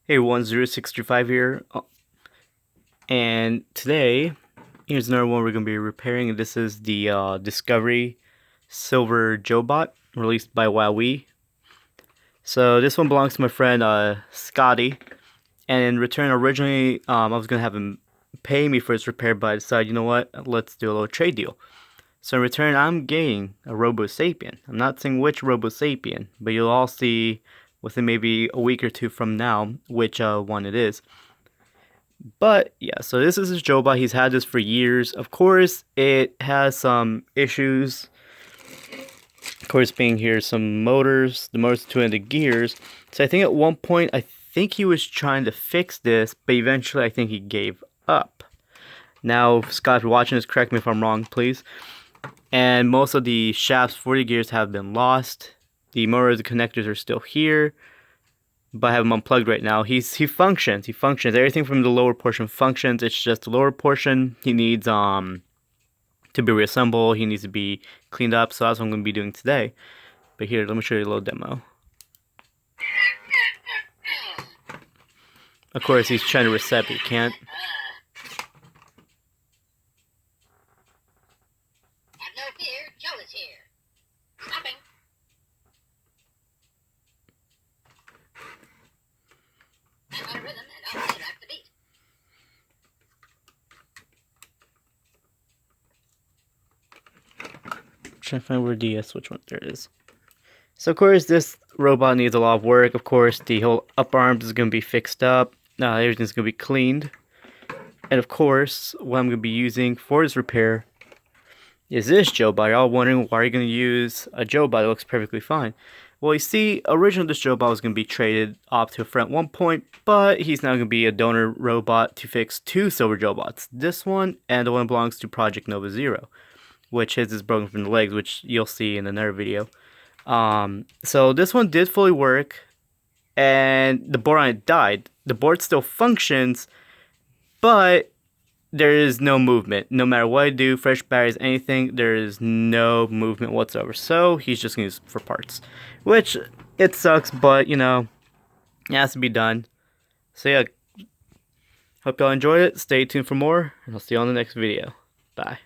Hey, 10635 here, and today, here's another one we're going to be repairing, and this is the Discovery Silver Joebot, released by WowWee. So this one belongs to my friend Scotty, and in return, originally, I was going to have him pay me for his repair, but I decided, you know what, let's do a little trade deal. So in return, I'm getting a Robo Sapien. I'm not saying which Robo Sapien, but you'll all see within maybe a week or two from now which one it is. But yeah, so this is his Joebot. He's had this for years. Of course, it has some issues. Of course, being here, some motors, the motors to the gears. So I think at one point, I think he was trying to fix this, but eventually I think he gave up. Now, Scott, if you're watching this, correct me if I'm wrong, please. And most of the shafts for the gears have been lost. The motors, the connectors are still here, but I have him unplugged right now. He functions. He functions. Everything from the lower portion functions. It's just the lower portion he needs to be reassembled. He needs to be cleaned up. So that's what I'm going to be doing today. But here, let me show you a little demo. Of course, he's trying to reset, but he can't. Have no fear, Joe is here. Stopping. I'm on a rhythm and I'll rap the beat. Trying to find where the switch went. There it is. So of course this robot needs a lot of work. Of course the whole upper arms is going to be fixed up. Everything's going to be cleaned. And of course what I'm going to be using for this repair is this Joebot. You're all wondering, why are you going to use a Joebot? It looks perfectly fine. Well, you see, originally this Joebot was going to be traded off to a friend at one point, but he's now going to be a donor robot to fix two silver Joebots. This one and the one belongs to Project Nova Zero, which his is broken from the legs, which you'll see in another video. So this one did fully work, and the board on it died. The board still functions, but there is no movement. No matter what I do, fresh batteries, anything, there is no movement whatsoever. So he's just going to use it for parts, which it sucks, but you know, it has to be done. So yeah, hope y'all enjoyed it. Stay tuned for more, and I'll see you on the next video. Bye.